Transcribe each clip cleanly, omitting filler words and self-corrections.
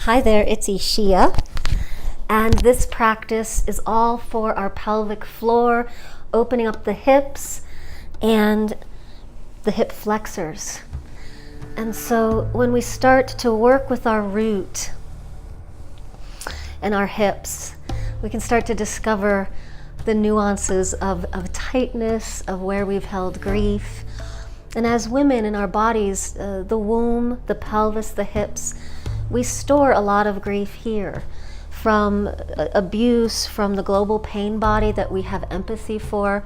Hi there, it's Ishia, and this practice is all for our pelvic floor, opening up the hips and the hip flexors. And so when we start to work with our root and our hips, we can start to discover the nuances of tightness, of where we've held grief. And as women in our bodies, the womb, the pelvis, the hips, we store a lot of grief here from abuse, from the global pain body that we have empathy for.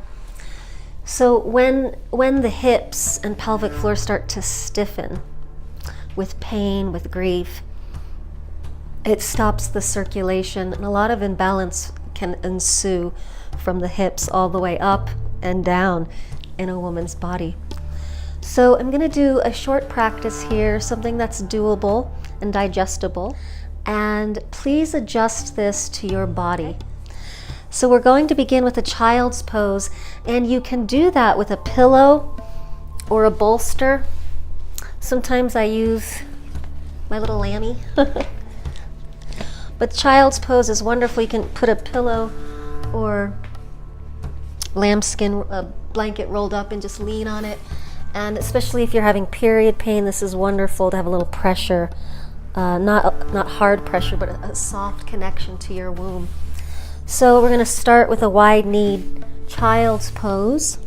So when the hips and pelvic floor start to stiffen with pain, with grief, it stops the circulation, and a lot of imbalance can ensue from the hips all the way up and down in a woman's body. So I'm going to do a short practice here, something that's doable and digestible, and please adjust this to your body. So we're going to begin with a child's pose, and you can do that with a pillow or a bolster. Sometimes I use my little lammy. But child's pose is wonderful. You can put a pillow or lambskin blanket rolled up and just lean on it. And especially if you're having period pain, this is wonderful to have a little pressure, not hard pressure, but a soft connection to your womb. So we're going to start with a wide-kneed child's pose.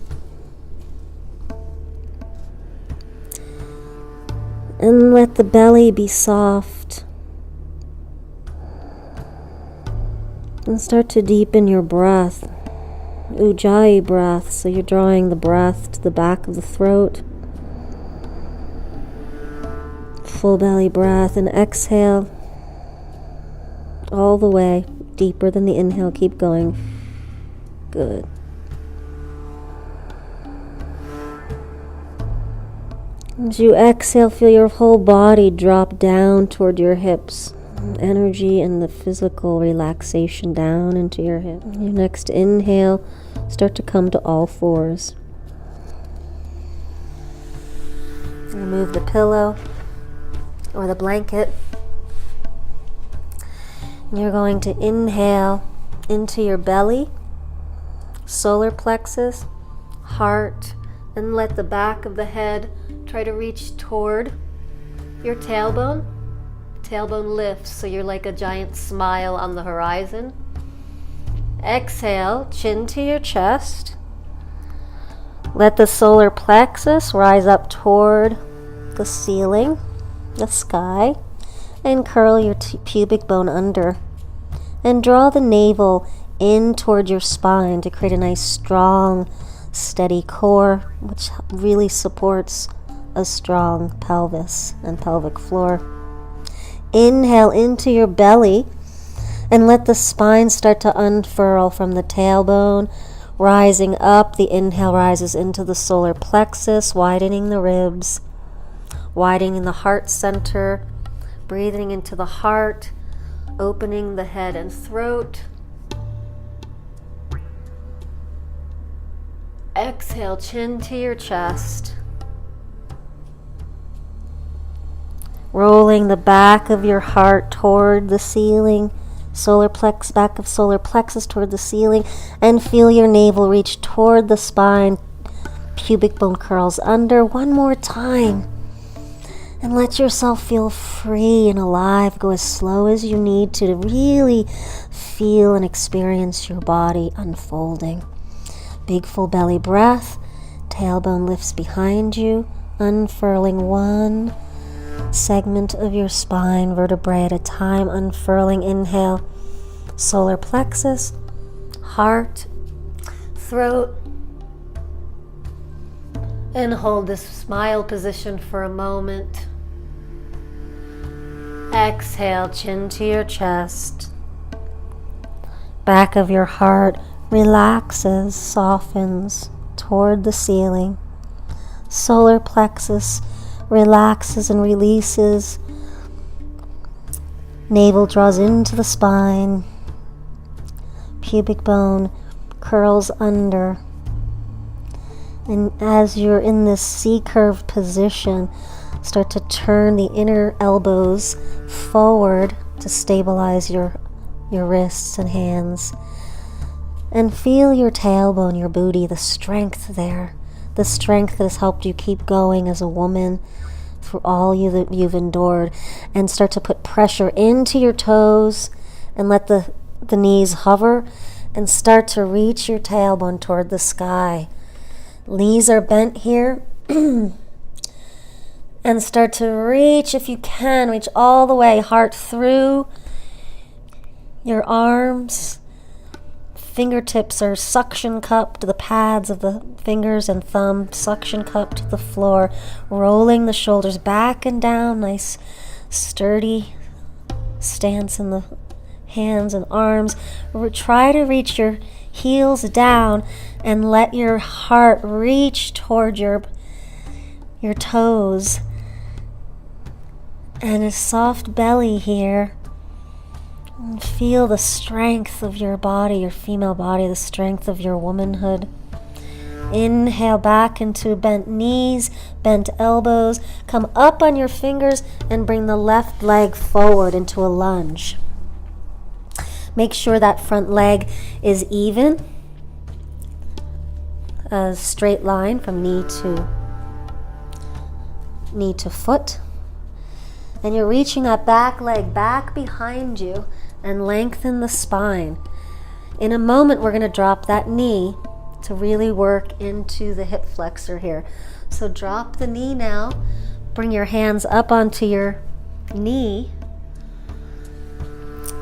And let the belly be soft. And start to deepen your breath. Ujjayi breath, so you're drawing the breath to the back of the throat. Full belly breath, and exhale all the way, deeper than the inhale. Keep going. Good. As you exhale, feel your whole body drop down toward your hips. Energy and the physical relaxation down into your hip. Your next inhale, start to come to all fours. Remove the pillow or the blanket. And you're going to inhale into your belly, solar plexus, heart, and let the back of the head try to reach toward your tailbone. Tailbone lifts, so you're like a giant smile on the horizon. Exhale, chin to your chest. Let the solar plexus rise up toward the ceiling, the sky, and curl your pubic bone under. And draw the navel in toward your spine to create a nice, strong, steady core, which really supports a strong pelvis and pelvic floor. Inhale into your belly and let the spine start to unfurl from the tailbone, rising up. The inhale rises into the solar plexus, widening the ribs, widening the heart center, breathing into the heart, opening the head and throat. Exhale, chin to your chest. Rolling the back of your heart toward the ceiling, back of solar plexus toward the ceiling, and feel your navel reach toward the spine, pubic bone curls under. One more time. And let yourself feel free and alive. Go as slow as you need to really feel and experience your body unfolding. Big full belly breath, tailbone lifts behind you, unfurling one segment of your spine, vertebrae at a time, unfurling. Inhale, solar plexus, heart, throat, and hold this smile position for a moment. Exhale, chin to your chest. Back of your heart relaxes, softens toward the ceiling. Solar plexus relaxes and releases. Navel draws into the spine. Pubic bone curls under. And as you're in this C-curve position, Start to turn the inner elbows forward to stabilize your wrists and hands. And feel your tailbone, your booty, the strength there. The strength that has helped you keep going as a woman through all that you've endured. And start to put pressure into your toes and let the knees hover and start to reach your tailbone toward the sky. Knees are bent here. And start to reach, if you can, reach all the way, heart through your arms. Fingertips are suction cupped to the pads of the fingers and thumb, suction cupped to the floor, rolling the shoulders back and down, nice sturdy stance in the hands and arms. Try to reach your heels down and let your heart reach toward your toes. And a soft belly here. And feel the strength of your body, your female body, the strength of your womanhood. Inhale back into bent knees, bent elbows. Come up on your fingers and bring the left leg forward into a lunge. Make sure that front leg is even. A straight line from knee to foot. And you're reaching that back leg back behind you and lengthen the spine. In a moment, we're going to drop that knee to really work into the hip flexor here. So drop the knee now. Bring your hands up onto your knee.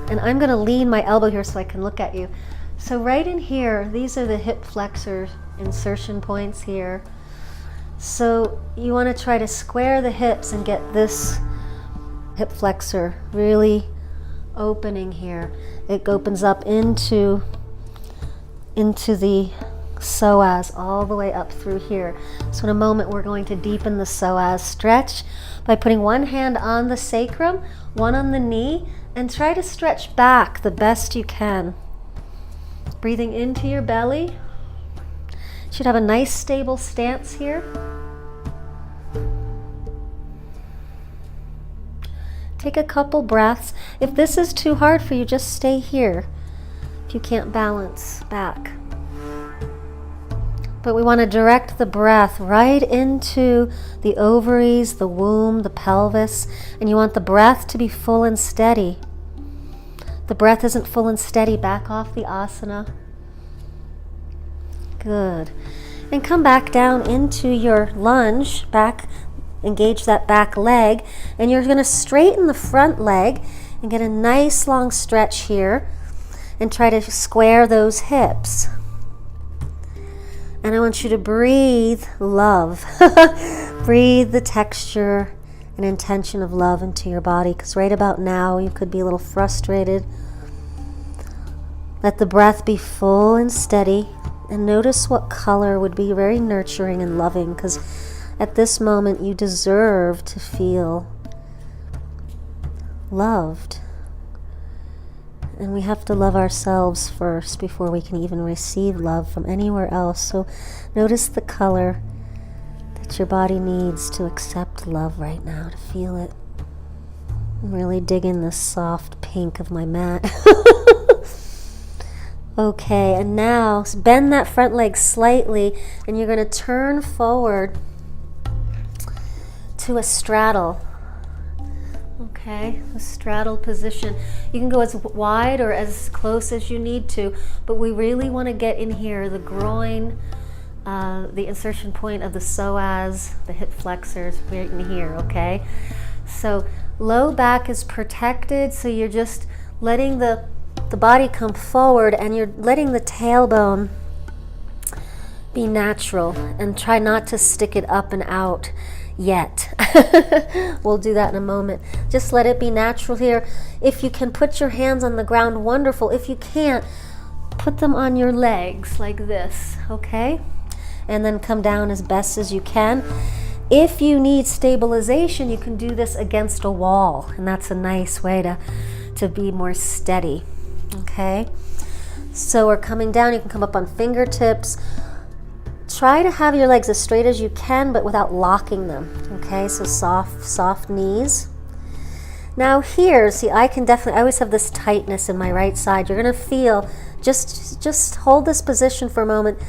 And I'm going to lean my elbow here so I can look at you. So right in here, these are the hip flexor insertion points here. So you want to try to square the hips and get this hip flexor really opening here. It opens up into the psoas all the way up through here. So in a moment we're going to deepen the psoas stretch by putting one hand on the sacrum, one on the knee, and try to stretch back the best you can. Breathing into your belly. Should have a nice stable stance here. Take a couple breaths. If this is too hard for you, just stay here if you can't balance back. But we want to direct the breath right into the ovaries, the womb, the pelvis, and you want the breath to be full and steady. The breath isn't full and steady, back off the asana. Good. And come back down into your lunge, back. Engage that back leg, and you're going to straighten the front leg and get a nice long stretch here and try to square those hips. And I want you to breathe love. Breathe the texture and intention of love into your body, because right about now you could be a little frustrated. Let the breath be full and steady, and notice what color would be very nurturing and loving, because at this moment, you deserve to feel loved. And we have to love ourselves first before we can even receive love from anywhere else. So notice the color that your body needs to accept love right now, to feel it. I'm really digging this soft pink of my mat. Okay, and now bend that front leg slightly, and you're going to turn forward to a straddle. Okay, a straddle position. You can go as wide or as close as you need to, but we really want to get in here, the groin, the insertion point of the psoas, the hip flexors, right in here, okay? So low back is protected, so you're just letting the body come forward, and you're letting the tailbone be natural, and try not to stick it up and out yet. We'll do that in a moment. Just let it be natural here. If you can put your hands on the ground, wonderful. If you can't, put them on your legs like this, okay? And then come down as best as you can. If you need stabilization, you can do this against a wall, and that's a nice way to be more steady, okay? So we're coming down. You can come up on fingertips. Try to have your legs as straight as you can, but without locking them, Okay, so soft knees. Now here, see, I always have this tightness in my right side. You're gonna feel, just hold this position for a moment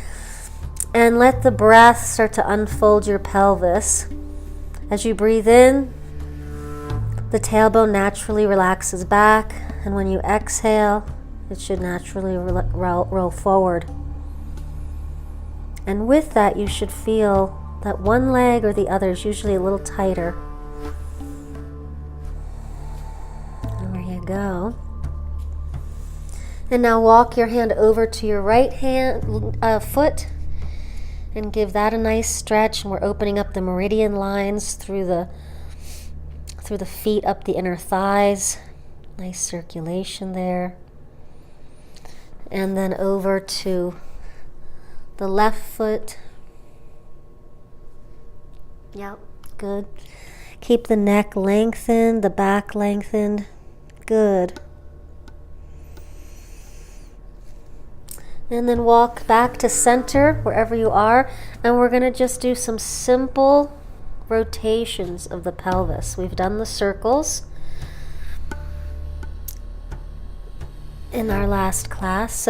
and let the breath start to unfold your pelvis. As you breathe in, the tailbone naturally relaxes back, and when you exhale, it should naturally roll forward. And with that, you should feel that one leg or the other is usually a little tighter. And there you go. And now walk your hand over to your right foot and give that a nice stretch. And we're opening up the meridian lines through the feet up the inner thighs. Nice circulation there. And then over to the left foot. Yep, good. Keep the neck lengthened, the back lengthened. Good. And then walk back to center, wherever you are. And we're going to just do some simple rotations of the pelvis. We've done the circles in our last class.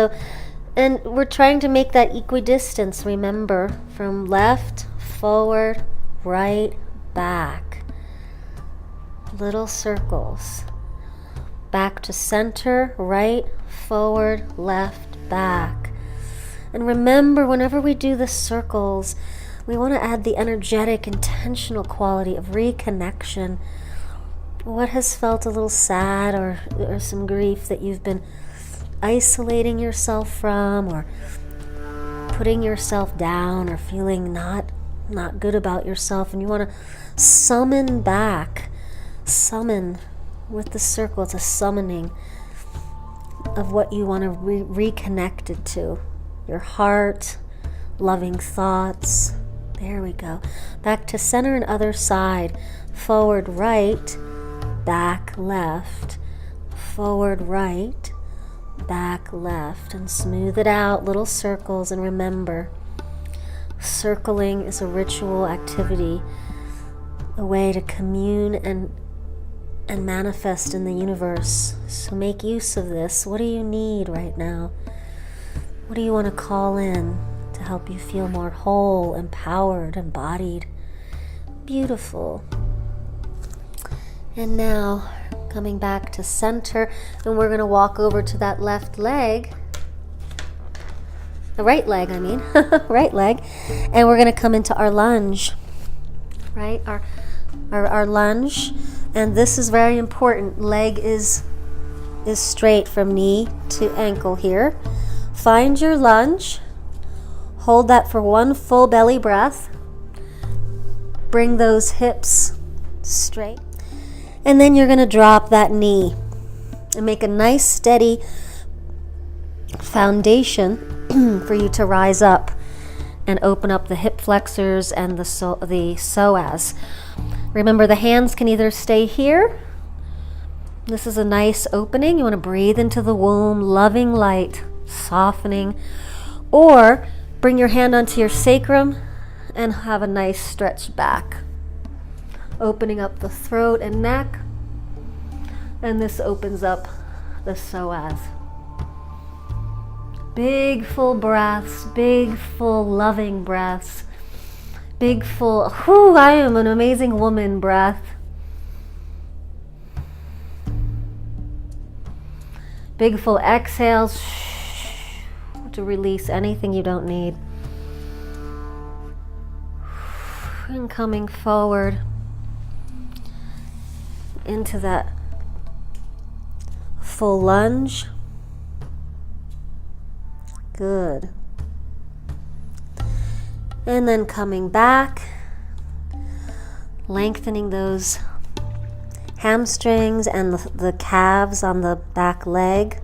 And we're trying to make that equidistance, remember, from left, forward, right, back. Little circles. Back to center, right, forward, left, back. And remember, whenever we do the circles, we want to add the energetic, intentional quality of reconnection. What has felt a little sad or some grief that you've been isolating yourself from, or putting yourself down, or feeling not good about yourself, and you want to summon back. Summon with the circle. It's a summoning of what you want to reconnect it to. Your heart, loving thoughts. There we go. Back to center and other side. Forward right, back left. Forward right, back left. And smooth it out, little circles. And remember, circling is a ritual activity, a way to commune and manifest in the universe. So make use of this. What do you need right now? What do you want to call in to help you feel more whole, empowered, embodied? Beautiful. And now coming back to center, and we're going to walk over to that left leg. The right leg, I mean. Right leg. And we're going to come into our lunge. Right? Our lunge. And this is very important. Leg is straight from knee to ankle here. Find your lunge. Hold that for one full belly breath. Bring those hips straight. And then you're going to drop that knee and make a nice steady foundation for you to rise up and open up the hip flexors and the psoas. Remember, the hands can either stay here. This is a nice opening. You want to breathe into the womb, loving light, softening. Or bring your hand onto your sacrum and have a nice stretch back. Opening up the throat and neck. And this opens up the psoas. Big full breaths, big full loving breaths. Big full, I am an amazing woman breath. Big full exhales to release anything you don't need. And coming forward into that full lunge. Good. And then coming back, lengthening those hamstrings and the calves on the back leg.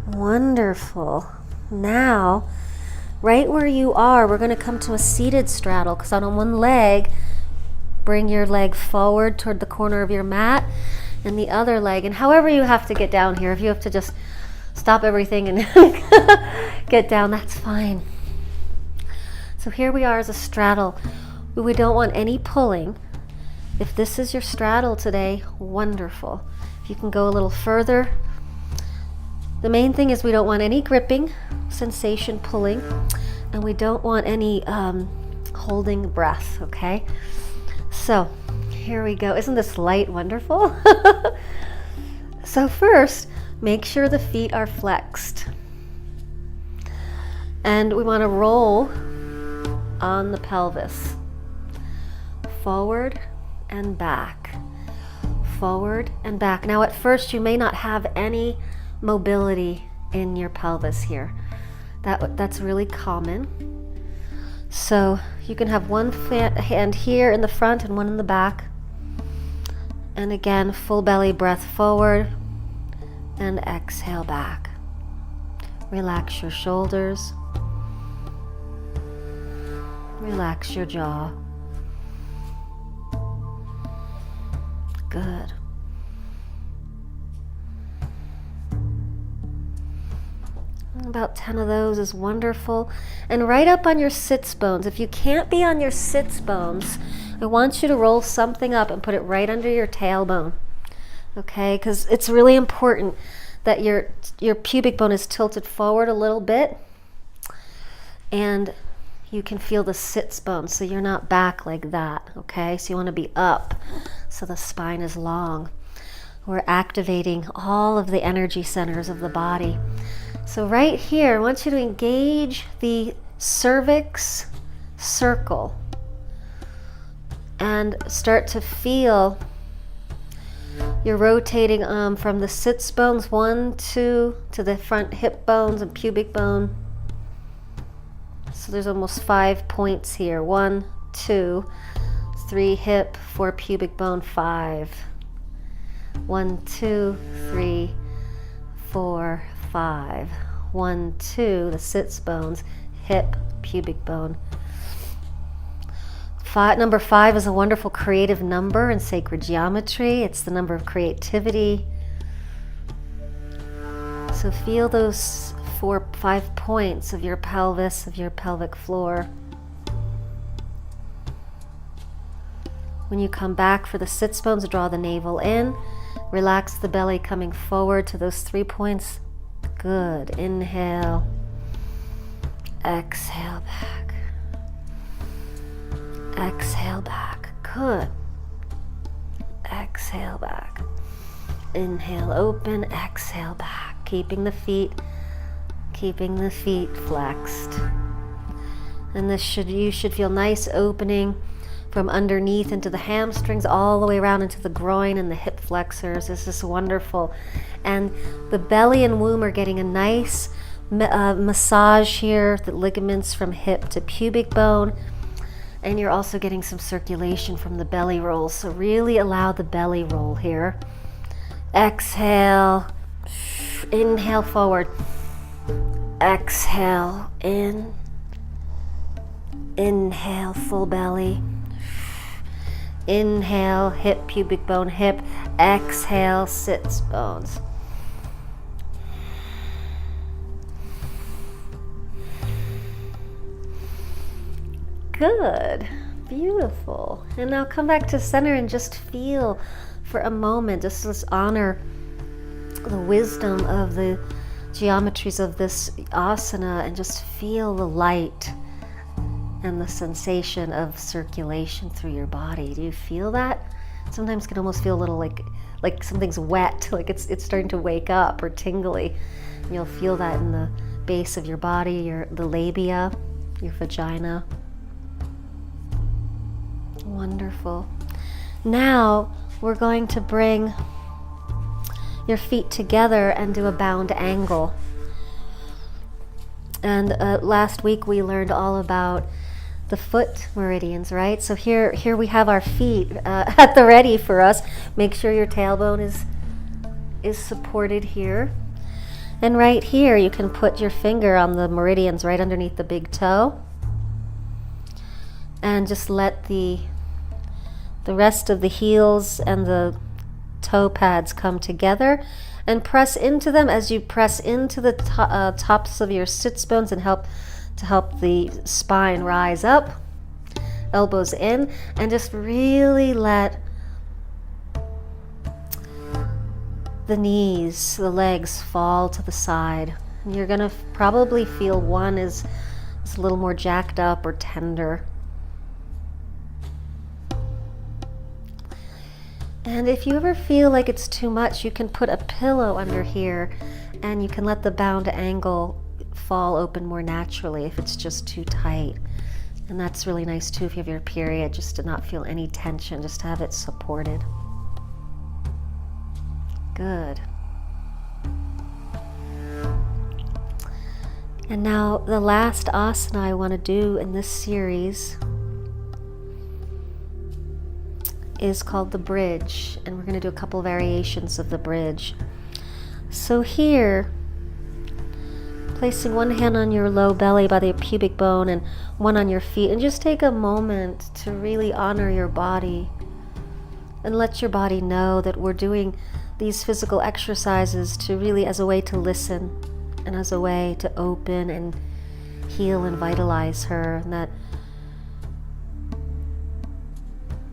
Wonderful. Now, right where you are, we're going to come to a seated straddle, because on one leg, bring your leg forward toward the corner of your mat, and the other leg, and however you have to get down here, if you have to just stop everything and get down, that's fine. So here we are as a straddle. We don't want any pulling. If this is your straddle today, wonderful. If you can go a little further. The main thing is we don't want any gripping sensation, pulling, and we don't want any holding breath, okay? So here we go. Isn't this light wonderful? So first, make sure the feet are flexed. And we want to roll on the pelvis. Forward and back. Forward and back. Now at first you may not have any mobility in your pelvis here. That's really common. So you can have one hand here in the front and one in the back. And again, full belly breath forward and exhale back. Relax your shoulders. Relax your jaw. Good. About 10 of those is wonderful. And right up on your sits bones. If you can't be on your sits bones, I want you to roll something up and put it right under your tailbone. Okay, because it's really important that your pubic bone is tilted forward a little bit, and you can feel the sits bone, so you're not back like that. Okay, so you want to be up, so the spine is long. We're activating all of the energy centers of the body. So right here, I want you to engage the cervix circle and start to feel you're rotating from the sits bones 1, 2 to the front hip bones and pubic bone. So there's almost 5 points here. 1, 2, 3 hip, 4 pubic bone, 5. 1, 2, 3, 4, 5. 1, 2, the sits bones, hip, pubic bone. Number 5 is a wonderful creative number in sacred geometry. It's the number of creativity. So feel those 5 points of your pelvis, of your pelvic floor. When you come back for the sits bones, draw the navel in. Relax the belly coming forward to those 3 points. Good. Inhale. Exhale back. Exhale back. Good. Exhale back. Inhale, open, exhale back. Keeping the feet flexed. And you should feel nice opening from underneath into the hamstrings, all the way around into the groin and the hip flexors. This is wonderful. And the belly and womb are getting a nice massage here, the ligaments from hip to pubic bone. And you're also getting some circulation from the belly roll. So really allow the belly roll here. Exhale. Inhale forward. Exhale in. Inhale full belly. Inhale hip, pubic bone, hip. Exhale sits bones. Good. Beautiful. And now come back to center and just feel for a moment, just honor the wisdom of the geometries of this asana and just feel the light and the sensation of circulation through your body. Do you feel that? Sometimes it can almost feel a little like something's wet, like it's starting to wake up or tingly. And you'll feel that in the base of your body, the labia, your vagina. Wonderful. Now we're going to bring your feet together and do a bound angle. And last week we learned all about the foot meridians, right? So here we have our feet at the ready for us. Make sure your tailbone is supported here. And right here you can put your finger on the meridians right underneath the big toe. And just let the rest of the heels and the toe pads come together and press into them as you press into the tops of your sits bones and help the spine rise up. elbows in, and just really let the knees, the legs fall to the side. You're gonna probably feel one is a little more jacked up or tender. And if you ever feel like it's too much, you can put a pillow under here and you can let the bound angle fall open more naturally if it's just too tight. And that's really nice too if you have your period, just to not feel any tension, just to have it supported. Good. And now the last asana I want to do in this series is called the bridge, and we're going to do a couple variations of the bridge. So here, placing one hand on your low belly by the pubic bone and one on your feet, and just take a moment to really honor your body and let your body know that we're doing these physical exercises to really as a way to listen and as a way to open and heal and vitalize her, and that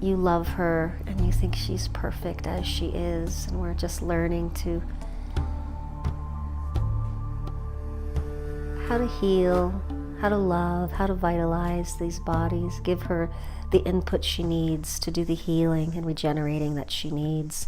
you love her and you think she's perfect as she is, and we're just learning to how to heal, how to love, how to vitalize these bodies, give her the input she needs to do the healing and regenerating that she needs.